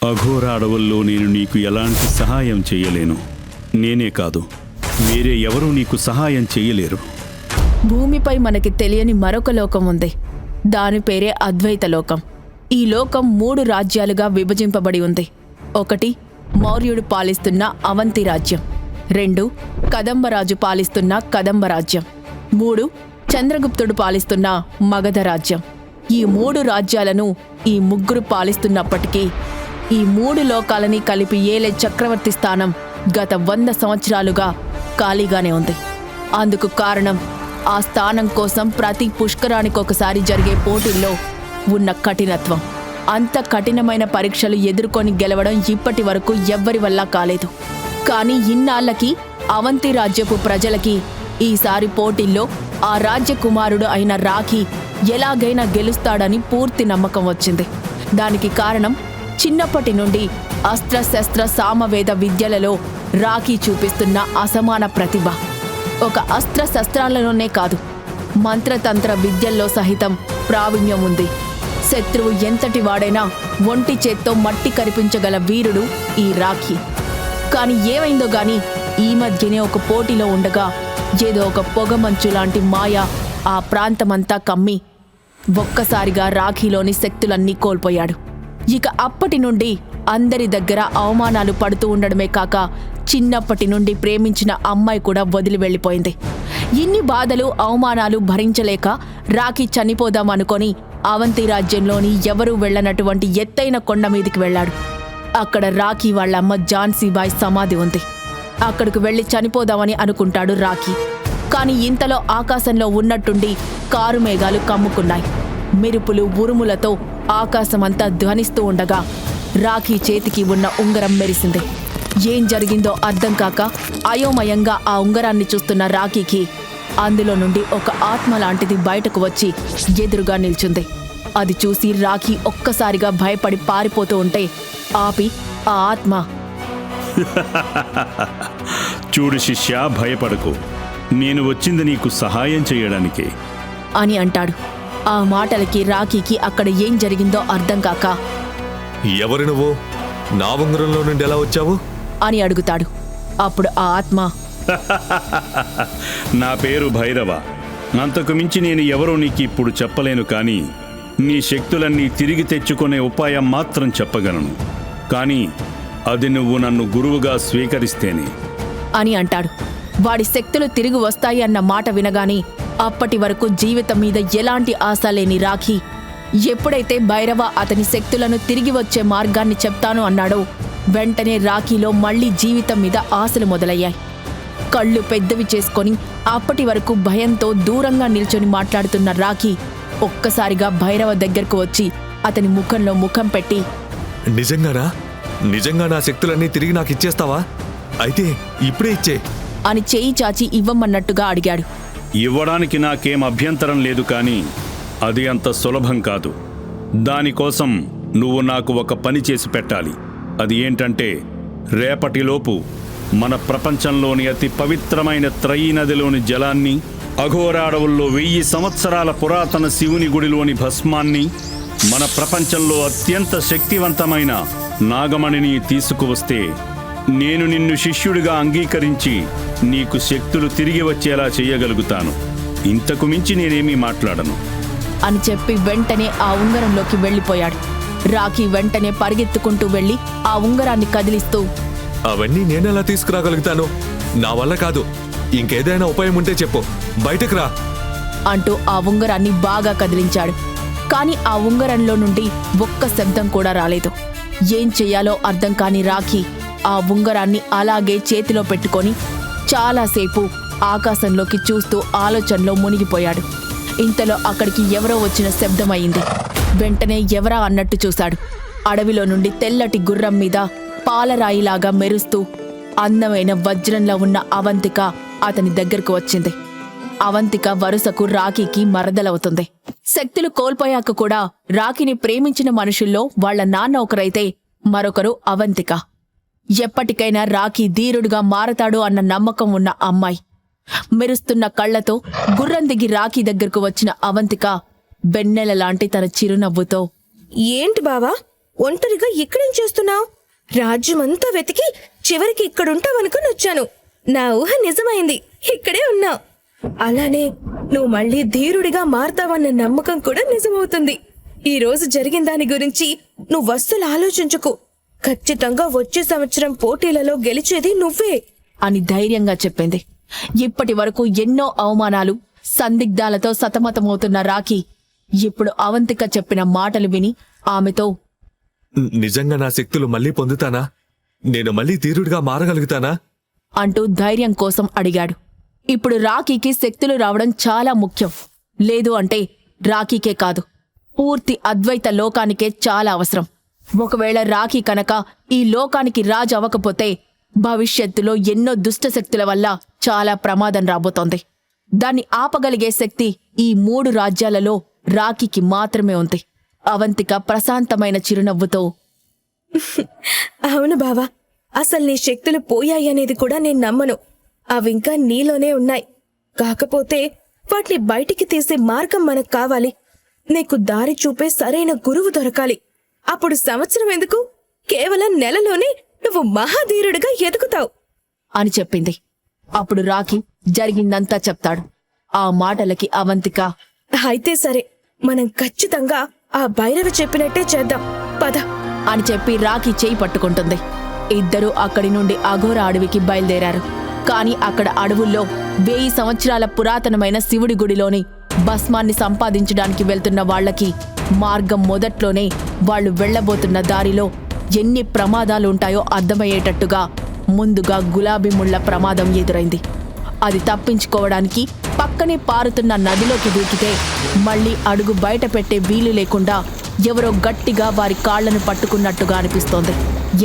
అఘోర అడవుల్లో నేను నీకు ఎలాంటి సహాయం చేయలేను. నేనే కాదు, వేరే ఎవరూ నీకు సహాయం చేయలేరు. భూమిపై మనకి తెలియని మరొక లోకం ఉంది. దాని పేరే అద్వైత లోకం. ఈ లోకం 3 రాజ్యాలుగా విభజింపబడి ఉంది. 1 మౌర్యుడు పాలిస్తున్న అవంతి రాజ్యం, 2 కదంబరాజు పాలిస్తున్న కదంబ రాజ్యం, 3 చంద్రగుప్తుడు పాలిస్తున్న మగధ రాజ్యం. ఈ 3 రాజ్యాలను ఈ ముగ్గురు పాలిస్తున్నప్పటికీ ఈ 3 లోకాలని కలిపి ఏలే చక్రవర్తి స్థానం గత 100 సంవత్సరాలుగా ఖాళీగానే ఉంది. అందుకు కారణం ఆ స్థానం కోసం ప్రతి పుష్కరానికొకసారి జరిగే పోటీల్లో ఉన్న కఠినత్వం. అంత కఠినమైన పరీక్షలు ఎదుర్కొని గెలవడం ఇప్పటి వరకు ఎవ్వరి వల్ల కాలేదు. కానీ ఇన్నాళ్లకి అవంతి రాజ్యపు ప్రజలకి ఈసారి పోటీల్లో ఆ రాజ్యకుమారుడు అయిన రాఖీ ఎలాగైనా గెలుస్తాడని పూర్తి నమ్మకం వచ్చింది. దానికి కారణం చిన్నప్పటి నుండి అస్త్రశస్త్ర సామవేద విద్యలలో రాఖీ చూపిస్తున్న అసమాన ప్రతిభ. ఒక అస్త్రశస్త్రాలలోనే కాదు, మంత్రతంత్ర విద్యల్లో సహితం ప్రావీణ్యం ఉంది. శత్రువు ఎంతటి వాడైనా ఒంటి చేత్తో మట్టి కరిపించగల వీరుడు ఈ రాఖీ. కాని ఏమైందో గాని ఈ మధ్యనే ఒక పోటీలో ఉండగా ఏదో ఒక పొగమంచు లాంటి మాయ ఆ ప్రాంతమంతా కమ్మి ఒక్కసారిగా రాఖీలోని శక్తులన్నీ కోల్పోయాడు. ఇక అప్పటి నుండి అందరి దగ్గర అవమానాలు పడుతూ ఉండడమే కాక చిన్నప్పటి నుండి ప్రేమించిన అమ్మాయి కూడా వదిలి వెళ్ళిపోయింది. ఇన్ని బాధలు అవమానాలు భరించలేక రాఖీ చనిపోదామనుకొని అవంతి రాజ్యంలోని ఎవరూ వెళ్లనటువంటి ఎత్తైన కొండ మీదికి వెళ్లాడు. అక్కడ రాఖీ వాళ్ళమ్మ ఝాన్సీబాయి సమాధి ఉంది. అక్కడికి వెళ్లి చనిపోదామని అనుకుంటాడు రాఖీ. కాని ఇంతలో ఆకాశంలో ఉన్నట్టుండి కారు మేఘాలు కమ్ముకున్నాయి. మెరుపులు ఉరుములతో ఆకాశమంతా ధ్వనిస్తూ ఉండగా రాఖీ చేతికి ఉన్న ఉంగరం మెరిసింది. ఏం జరిగిందో అర్థం కాక అయోమయంగా ఆ ఉంగరాన్ని చూస్తున్న రాఖీకి అందులో నుండి ఒక ఆత్మ లాంటిది బయటకు వచ్చి ఎదురుగా నిల్చుంది. అది చూసి రాఖీ ఒక్కసారిగా భయపడి పారిపోతూ ఉంటే ఆపి ఆ ఆత్మ, చూడు శిష్య, భయపడకు, నేను వచ్చింది నీకు సహాయం చేయడానికే అని అంటాడు. ఆ మాటలకి రాఖీకి అక్కడ ఏం జరిగిందో అర్థం కాక, ఎవరు నువ్వు? నా ఉంగరంలో నుండి ఎలా వచ్చావు అని అడుగుతాడు. అప్పుడు ఆ ఆత్మ, నా పేరు భైరవ. అంతకు మించి నేను ఎవరో నీకు ఇప్పుడు చెప్పలేను, కానీ నీ శక్తులన్నీ తిరిగి తెచ్చుకునే ఉపాయం మాత్రం చెప్పగలను. కానీ అది నువ్వు నన్ను గురువుగా స్వీకరిస్తేనే అని అంటాడు. వాడి శక్తులు తిరిగి వస్తాయి అన్న మాట వినగానే అప్పటి వరకు జీవితం మీద ఎలాంటి ఆశ లేని రాఖీ ఎప్పుడైతే భైరవ అతని శక్తులను తిరిగి వచ్చే మార్గాన్ని చెప్తాను అన్నాడో వెంటనే రాఖీలో మళ్లీ జీవితం మీద ఆశలు మొదలయ్యాయి. కళ్ళు పెద్దవి చేసుకొని అప్పటి వరకు భయంతో దూరంగా నిల్చొని మాట్లాడుతున్న రాఖీ ఒక్కసారిగా భైరవ దగ్గరకు వచ్చి అతని ముఖంలో ముఖం పెట్టి, నిజంగానా? నిజంగా నా శక్తులన్నీ తిరిగి నాకు ఇచ్చేస్తావా? అయితే ఇప్పుడే ఇచ్చే అని చేయి చాచి ఇవ్వమన్నట్టుగా అడిగాడు. ఇవ్వడానికి నాకేం అభ్యంతరం లేదు, కానీ అది అంత సులభం కాదు. దానికోసం నువ్వు నాకు ఒక పని చేసి పెట్టాలి. అది ఏంటంటే, రేపటిలోపు మన ప్రపంచంలోని అతి పవిత్రమైన త్రయీ నదిలోని జలాన్ని, అఘోర అడవుల్లో 1000 సంవత్సరాల పురాతన శివుని గుడిలోని భస్మాన్ని, మన ప్రపంచంలో అత్యంత శక్తివంతమైన నాగమణిని తీసుకువస్తే నేను నిన్ను శిష్యుడిగా అంగీకరించి నీకు శక్తులు తిరిగి వచ్చేలా చేయగలుగుతాను. ఇంతకు మించి నేనేమీ మాట్లాడను అని చెప్పి వెంటనే ఆ ఉంగరంలోకి వెళ్ళిపోయాడు. రాఖీ వెంటనే పరిగెత్తుకుంటూ వెళ్లి ఆ ఉంగరాన్ని కదిలిస్తూ, అవన్నీ నేనెలా తీసుకురాగలుగుతాను? నా వల్ల కాదు. ఇంకేదైనా ఉపాయం ఉంటే చెప్పు, బయటకు రా అంటూ ఆ ఉంగరాన్ని బాగా కదిలించాడు. కాని ఆ ఉంగరంలో నుండి ఒక్క శబ్దం కూడా రాలేదు. ఏం చెయ్యాలో అర్థం కాని రాఖీ ఆ ఉంగరాన్ని అలాగే చేతిలో పెట్టుకొని చాలాసేపు ఆకాశంలోకి చూస్తూ ఆలోచనలో మునిగిపోయాడు. ఇంతలో అక్కడికి ఎవరో వచ్చిన శబ్దమయింది. వెంటనే ఎవరా అన్నట్టు చూశాడు. అడవిలో నుండి తెల్లటి గుర్రం మీద పాలరాయిలాగా మెరుస్తూ అందమైన వజ్రంలా ఉన్న అవంతిక అతని దగ్గరకు వచ్చింది. అవంతిక వరుసకు రాఖీకి మరదలవుతుంది. శక్తులు కోల్పోయాక కూడా రాఖీని ప్రేమించిన మనుషుల్లో వాళ్ల నాన్న ఒకరైతే మరొకరు అవంతిక. ఎప్పటికైనా రాఖీ ధీరుడుగా మారతాడు అన్న నమ్మకం ఉన్న అమ్మాయి. మెరుస్తున్న కళ్లతో గుర్రం దిగి రాఖీ దగ్గరకు వచ్చిన అవంతిక వెన్నెల లాంటి తన చిరునవ్వుతో, ఏంటి బావా, ఒంటరిగా ఇక్కడేం చేస్తున్నావు? రాజ్యమంతా వెతికి చివరికి ఇక్కడుంటావనుకుని వచ్చాను. నా ఊహ నిజమైంది, ఇక్కడే ఉన్నావు. అలానే నువ్వు మళ్ళీ ధీరుడిగా మారతావన్న నమ్మకం కూడా నిజమవుతుంది. ఈ రోజు జరిగిన దాని గురించి నువ్వు అస్సలు ఆలోచించుకు. ఖచ్చితంగా వచ్చే సంవత్సరం పోటీలలో గెలిచేది నువ్వే అని ధైర్యంగా చెప్పింది. ఇప్పటి వరకు ఎన్నో అవమానాలు, సందిగ్ధాలతో సతమతమవుతున్న రాఖీ ఇప్పుడు అవంతిక చెప్పిన మాటలు విని ఆమెతో, నిజంగా నా శక్తులు మళ్ళీ పొందుతానా? నేను మళ్ళీ ధీరుడిగా మారగలుగుతానా? అంటూ ధైర్యం కోసం అడిగాడు. ఇప్పుడు రాఖీకి శక్తులు రావడం చాలా ముఖ్యం. లేదు అంటే రాఖీకే కాదు, పూర్తి అద్వైత లోకానికే చాలా అవసరం. ఒకవేళ రాఖీ కనుక ఈ లోకానికి రాజు అవ్వకపోతే భవిష్యత్తులో ఎన్నో దుష్టశక్తుల వల్ల చాలా ప్రమాదం రాబోతోంది. దాన్ని ఆపగలిగే శక్తి ఈ 3 రాజ్యాలలో రాఖీకి మాత్రమే ఉంది. అవంతిక ప్రశాంతమైన చిరునవ్వుతో, అవును బావా, అసలు నీ శక్తులు పోయాయనేది కూడా నేను నమ్మను. అవింకా నీలోనే ఉన్నాయి. కాకపోతే వాటిని బయటికి తీసే మార్గం మనకు కావాలి. నీకు దారి చూపే సరైన గురువు దొరకాలి. అప్పుడు సంవత్సరం ఎందుకు, కేవలం నెలలోనే నువ్వు మహాధీరుడిగా ఎదుగుతావు అని చెప్పింది. అప్పుడు రాఖీ జరిగిందంతా చెప్తాడు. ఆ మాటలకి అవంతిక, అయితే సరే, మనం ఖచ్చితంగా ఆ భైరవి చెప్పినట్టే చేద్దాం, పద అని చెప్పి రాఖీ చేయి పట్టుకుంటుంది. ఇద్దరూ అక్కడి నుండి అఘోర అడవికి బయలుదేరారు. కాని అక్కడ అడవుల్లో 1000 సంవత్సరాల పురాతనమైన శివుడి గుడిలోని భస్మాన్ని సంపాదించడానికి వెళ్తున్న వాళ్లకి మార్గం మొదట్లోనే వాళ్లు వెళ్లబోతున్న దారిలో ఎన్ని ప్రమాదాలుంటాయో అర్థమయ్యేటట్టుగా ముందుగా గులాబీ ముళ్ల ప్రమాదం ఎదురైంది. అది తప్పించుకోవడానికి పక్కనే పారుతున్న నదిలోకి దూకితే మళ్లీ అడుగు బయట పెట్టే వీలు లేకుండా ఎవరో గట్టిగా వారి కాళ్లను పట్టుకున్నట్టుగా అనిపిస్తోంది.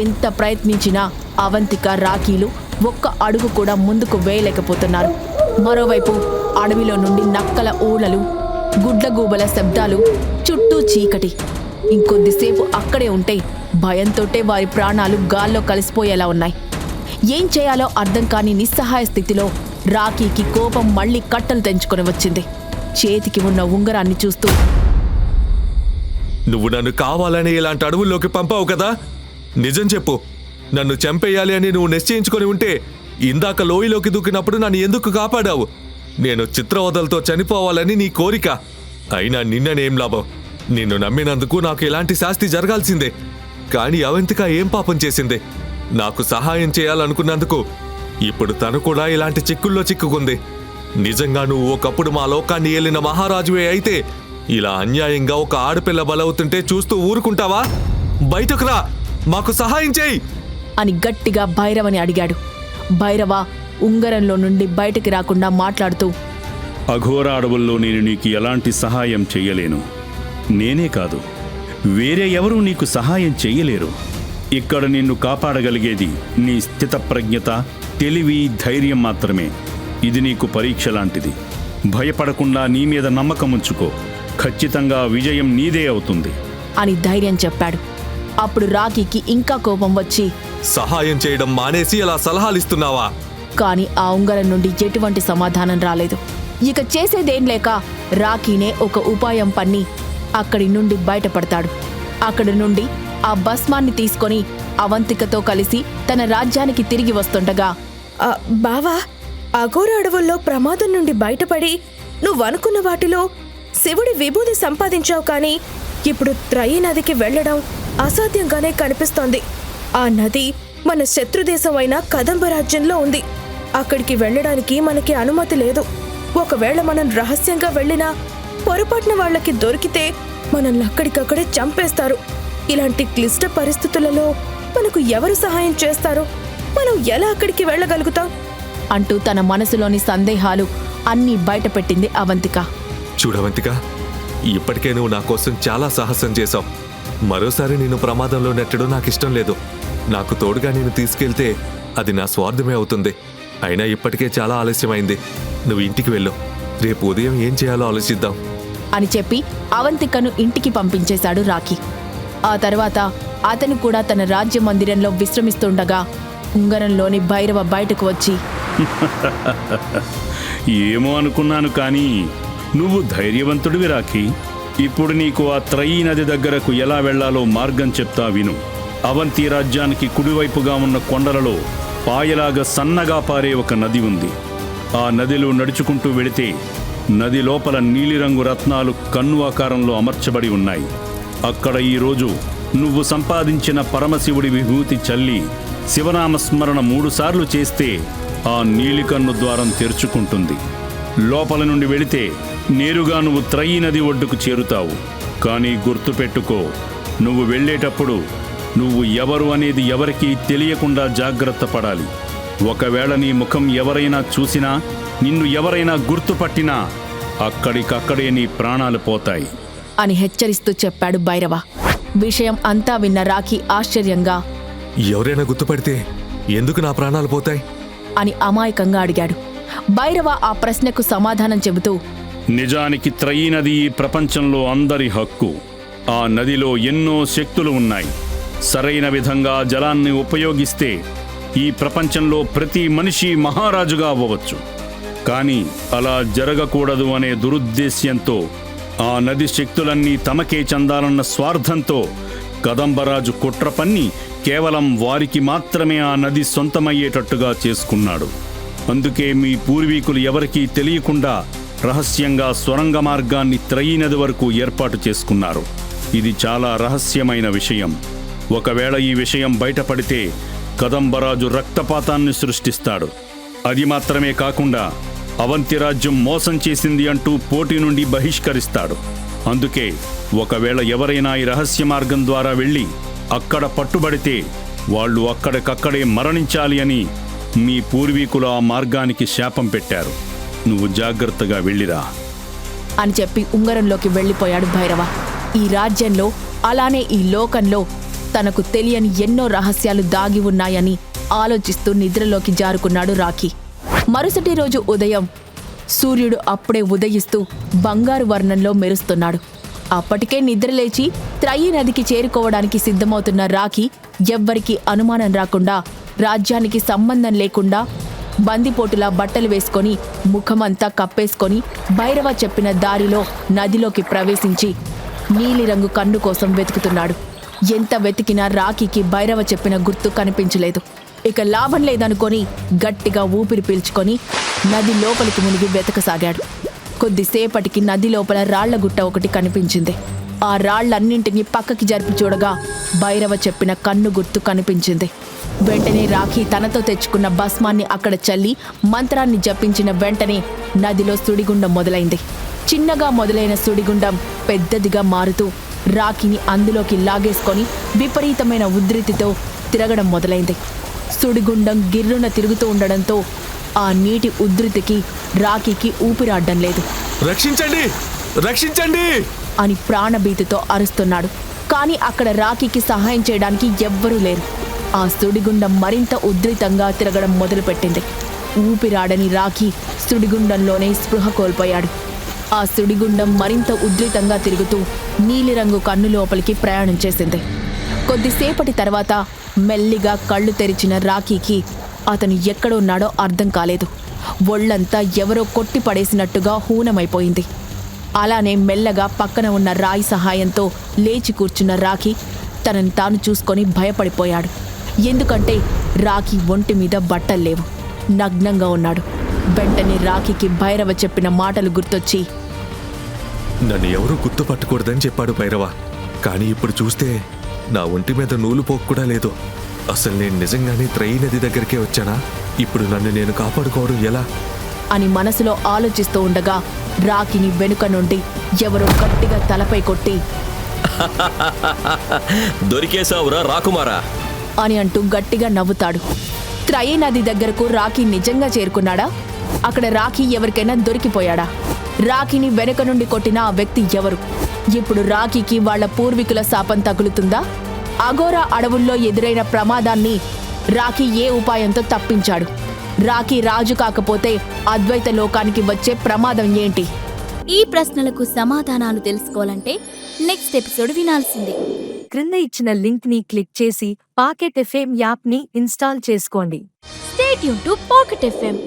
ఎంత ప్రయత్నించినా అవంతిక, రాఖీలు ఒక్క అడుగు కూడా ముందుకు వేయలేకపోతున్నారు. మరోవైపు అడవిలో నుండి నక్కల ఊళలు, గుడ్లగూబల శబ్దాలు, చుట్టూ చీకటి. ఇంకొద్దిసేపు అక్కడే ఉంటే భయంతోటే వారి ప్రాణాలు గాల్లో కలిసిపోయేలా ఉన్నాయి. ఏం చేయాలో అర్థం కాని నిస్సహాయ స్థితిలో రాఖీకి కోపం మళ్లీ కట్టలు తెంచుకొని వచ్చింది. చేతికి ఉన్న ఉంగరాన్ని చూస్తూ, నువ్వు నన్ను కావాలని ఇలాంటి అడవుల్లోకి పంపావు కదా? నిజం చెప్పు, నన్ను చంపేయాలి అని నువ్వు నిశ్చయించుకొని ఉంటే ఇందాక లోయలోకి దూకినప్పుడు నన్ను ఎందుకు కాపాడావు? నేను చిత్రవదలతో చనిపోవాలని నీ కోరిక. అయినా నిన్ననేం లాభం? నిన్ను నమ్మినందుకు నాకు ఇలాంటి శాస్తి జరగాల్సిందే. కానీ అవంతిక ఏం పాపం చేసింది? నాకు సహాయం చేయాలనుకున్నందుకు ఇప్పుడు తను కూడా ఇలాంటి చిక్కుల్లో చిక్కుకుంది. నిజంగా నువ్వు ఒకప్పుడు మా లోకాన్ని ఏలిన మహారాజువే అయితే ఇలా అన్యాయంగా ఒక ఆడపిల్ల బలవుతుంటే చూస్తూ ఊరుకుంటావా? బయటకు రా, మాకు సహాయం చేయి అని గట్టిగా భైరవని అడిగాడు. భైరవ ఉంగరంలో నుండి బయటికి రాకుండా మాట్లాడుతూ, అఘోర అడవుల్లో నేను నీకు ఎలాంటి సహాయం చెయ్యలేను. నేనే కాదు, వేరే ఎవరూ నీకు సహాయం చెయ్యలేరు. ఇక్కడ నిన్ను కాపాడగలిగేది నీ స్థితప్రజ్ఞత, తెలివి, ధైర్యం మాత్రమే. ఇది నీకు పరీక్ష లాంటిది. భయపడకుండా నీ మీద నమ్మకం ఉంచుకో. ఖచ్చితంగా విజయం నీదే అవుతుంది అని ధైర్యం చెప్పాడు. అప్పుడు రాఖీకి ఇంకా కోపం వచ్చి, సహాయం చేయడం మానేసి అలా సలహాలిస్తున్నావా? కాని ఆ ఉంగరం నుండి ఎటువంటి సమాధానం రాలేదు. ఇక చేసేదేం లేక రాఖీనే ఒక ఉపాయం పన్ని అక్కడి నుండి బయటపడతాడు. అక్కడి నుండి ఆ భస్మాన్ని తీసుకొని అవంతికతో కలిసి తన రాజ్యానికి తిరిగి వస్తుండగా, బావా, అఘోర అడవుల్లో ప్రమాదం నుండి బయటపడి నువ్వనుకున్న వాటిలో శివుడి విభూది సంపాదించావు. కానీ ఇప్పుడు త్రయీ నదికి వెళ్లడం అసాధ్యంగానే కనిపిస్తోంది. ఆ నది మన శత్రుదేశం అయిన కదంబ రాజ్యంలో ఉంది. అక్కడికి వెళ్లడానికి మనకి అనుమతి లేదు. ఒకవేళ మనం రహస్యంగా వెళ్ళినా పొరపాటున వాళ్ళకి దొరికితే మనల్ని అక్కడికక్కడే చంపేస్తారు. ఇలాంటి క్లిష్ట పరిస్థితులలో మనకు ఎవరు సహాయం చేస్తారు? మనం ఎలా అక్కడికి వెళ్ళగలుగుతాం? అంటూ తన మనసులోని సందేహాలు అన్నీ బయటపెట్టింది అవంతిక. చూడవంతిక, ఇప్పటికే నువ్వు నా కోసం చాలా సాహసం చేశావు. మరోసారి నేను ప్రమాదంలో నెట్టడం నాకు ఇష్టం లేదు. నాకు తోడుగా నేను తీసుకెళ్తే అది నా స్వార్థమే అవుతుంది. అయినా ఇప్పటికే చాలా ఆలస్యమైంది. నువ్వు ఇంటికి వెళ్ళు. రేపు ఉదయం ఏం చేయాలో ఆలోచిద్దాం అని చెప్పి అవంతికను ఇంటికి పంపించేశాడు రాఖీ. ఆ తర్వాత అతను కూడా తన రాజ్య మందిరంలో విశ్రమిస్తుండగా ఉంగరంలోని భైరవ బయటకు వచ్చి, ఏమో అనుకున్నాను, కానీ నువ్వు ధైర్యవంతుడివి రాఖీ. ఇప్పుడు నీకు ఆ త్రయీ నది దగ్గరకు ఎలా వెళ్లాలో మార్గం చెప్తా విను. అవంతి రాజ్యానికి కుడివైపుగా ఉన్న కొండలలో పాయలాగా సన్నగా పారే ఒక నది ఉంది. ఆ నదిలో నడుచుకుంటూ వెళితే నది లోపల నీలిరంగు రత్నాలు కన్ను ఆకారంలో అమర్చబడి ఉన్నాయి. అక్కడ ఈరోజు నువ్వు సంపాదించిన పరమశివుడి విభూతి చల్లి శివనామస్మరణ 3 సార్లు చేస్తే ఆ నీలికన్ను ద్వారం తెరుచుకుంటుంది. లోపల నుండి వెళితే నేరుగా నువ్వు త్రయీ నది ఒడ్డుకు చేరుతావు. కానీ గుర్తుపెట్టుకో, నువ్వు వెళ్ళేటప్పుడు నువ్వు ఎవరు అనేది ఎవరికీ తెలియకుండా జాగ్రత్త పడాలి. ఒకవేళ నీ ముఖం ఎవరైనా చూసినా, నిన్ను ఎవరైనా గుర్తుపట్టినా అక్కడికక్కడే నీ ప్రాణాలు పోతాయి అని హెచ్చరిస్తూ చెప్పాడు భైరవ. విషయం అంతా విన్న రాఖీ ఆశ్చర్యంగా ఎవరైనా గుర్తుపడితే ఎందుకు నా ప్రాణాలు పోతాయి అని అమాయకంగా అడిగాడు. భైరవ ఆ ప్రశ్నకు సమాధానం చెబుతూ, నిజానికి త్రయీ నది ఈ ప్రపంచంలో అందరి హక్కు. ఆ నదిలో ఎన్నో శక్తులు ఉన్నాయి. సరైన విధంగా జలాన్ని ఉపయోగిస్తే ఈ ప్రపంచంలో ప్రతి మనిషి మహారాజుగా అవ్వవచ్చు. కానీ అలా జరగకూడదు అనే దురుద్దేశ్యంతో, ఆ నది శక్తులన్నీ తమకే చెందాలన్న స్వార్థంతో కదంబరాజు కుట్ర పన్ని కేవలం వారికి మాత్రమే ఆ నది సొంతమయ్యేటట్టుగా చేసుకున్నాడు. అందుకే మీ పూర్వీకులు ఎవరికీ తెలియకుండా రహస్యంగా సొరంగ మార్గాన్ని త్రయీ నది వరకు ఏర్పాటు చేసుకున్నారు. ఇది చాలా రహస్యమైన విషయం. ఒకవేళ ఈ విషయం బయటపడితే కదంబరాజు రక్తపాతాన్ని సృష్టిస్తాడు. అది మాత్రమే కాకుండా అవంతి రాజ్యం మోసం చేసింది అంటూ పోటీ నుండి బహిష్కరిస్తాడు. అందుకే ఒకవేళ ఎవరైనా ఈ రహస్య మార్గం ద్వారా వెళ్ళి అక్కడ పట్టుబడితే వాళ్ళు అక్కడికక్కడే మరణించాలి అని మీ పూర్వీకులు ఆ మార్గానికి శాపం పెట్టారు. నువ్వు జాగ్రత్తగా వెళ్ళిరా అని చెప్పి ఉంగరంలోకి వెళ్ళిపోయాడు భైరవ. ఈ రాజ్యంలో అలానే ఈ లోకంలో తనకు తెలియని ఎన్నో రహస్యాలు దాగి ఉన్నాయని ఆలోచిస్తూ నిద్రలోకి జారుకున్నాడు రాఖీ. మరుసటి రోజు ఉదయం సూర్యుడు అప్పుడే ఉదయిస్తూ బంగారు వర్ణంలో మెరుస్తున్నాడు. అప్పటికే నిద్రలేచి త్రయీ నదికి చేరుకోవడానికి సిద్ధమవుతున్న రాఖీ ఎవ్వరికీ అనుమానం రాకుండా రాజ్యానికి సంబంధం లేకుండా బందిపోటులా బట్టలు వేసుకొని ముఖమంతా కప్పేసుకొని భైరవ చెప్పిన దారిలో నదిలోకి ప్రవేశించి నీలిరంగు కన్ను కోసం వెతుకుతున్నాడు. ఎంత వెతికినా రాఖీకి భైరవ చెప్పిన గుర్తు కనిపించలేదు. ఇక లాభం లేదనుకొని గట్టిగా ఊపిరి పీల్చుకొని నది లోపలికి మునిగి వెతకసాగాడు. కొద్దిసేపటికి నది లోపల రాళ్ల గుట్ట ఒకటి కనిపించింది. ఆ రాళ్లన్నింటినీ పక్కకి జరిపి చూడగా భైరవ చెప్పిన కన్ను గుర్తు కనిపించింది. వెంటనే రాఖీ తనతో తెచ్చుకున్న భస్మాన్ని అక్కడ చల్లి మంత్రాన్ని జపించిన వెంటనే నదిలో సుడిగుండం మొదలైంది. చిన్నగా మొదలైన సుడిగుండం పెద్దదిగా మారుతూ రాఖీని అందులోకి లాగేసుకొని విపరీతమైన ఉధృతితో తిరగడం మొదలైంది. సుడిగుండం గిర్రున తిరుగుతూ ఉండడంతో ఆ నీటి ఉధృతికి రాఖీకి ఊపిరాడడం లేదు. రక్షించండి, రక్షించండి అని ప్రాణభీతితో అరుస్తున్నాడు. కానీ అక్కడ రాఖీకి సహాయం చేయడానికి ఎవ్వరూ లేరు. ఆ సుడిగుండం మరింత ఉధృతంగా తిరగడం మొదలుపెట్టింది. ఊపిరాడని రాఖీ సుడిగుండంలోనే స్పృహ కోల్పోయాడు. ఆ సుడిగుండం మరింత ఉధృతంగా తిరుగుతూ నీలిరంగు కన్ను లోపలికి ప్రయాణం చేసింది. కొద్దిసేపటి తర్వాత మెల్లిగా కళ్ళు తెరిచిన రాఖీకి అతను ఎక్కడున్నాడో అర్థం కాలేదు. ఒళ్లంతా ఎవరో కొట్టి పడేసినట్టుగా హూనమైపోయింది. అలానే మెల్లగా పక్కన ఉన్న రాయి సహాయంతో లేచి కూర్చున్న రాఖీ తనని తాను చూసుకొని భయపడిపోయాడు. ఎందుకంటే రాఖీ ఒంటి మీద బట్టల్లేవు, నగ్నంగా ఉన్నాడు. వెంటనే రాఖీకి భైరవ చెప్పిన మాటలు గుర్తొచ్చి, నన్ను ఎవరూ గుర్తుపట్టకూడదని చెప్పాడు భైరవ. కానీ ఇప్పుడు చూస్తే నా ఒంటి మీద నూలు పోకు కూడా లేదు. అసలు నేను నిజంగానే త్రయీ నది దగ్గరికే వచ్చానా? ఇప్పుడు నన్ను నేను కాపాడుకోవడం ఎలా అని మనసులో ఆలోచిస్తూ ఉండగా రాఖీని వెనుక నుండి ఎవరో గట్టిగా తలపై కొట్టి, దొరికేశావురా రాకుమారా అని అంటూ గట్టిగా నవ్వుతాడు. త్రయీ నది దగ్గరకు రాఖీ నిజంగా చేరుకున్నాడా? అక్కడ రాఖీ ఎవరికైనా దొరికిపోయాడా? రాఖీని వెనుక నుండి కొట్టిన ఆ వ్యక్తి ఎవరు? ఇప్పుడు రాఖీకి వాళ్ల పూర్వీకుల శాపం తగులుతుందా? అఘోరా అడవుల్లో ఎదురైన ప్రమాదాన్ని రాఖీ ఏ ఉపాయంతో తప్పించాడు? రాఖీ రాజు కాకపోతే అద్వైత లోకానికి వచ్చే ప్రమాదం ఏంటి? ఈ ప్రశ్నలకు సమాధానాలు తెలుసుకోవాలంటే నెక్స్ట్ ఎపిసోడ్ వినాల్సిందే. క్రింద ఇచ్చిన లింక్ ని క్లిక్ చేసి పాకెట్ ఎఫ్ఎం యాప్ ని ఇన్స్టాల్ చేసుకోండి. Stay tune to pocket FM.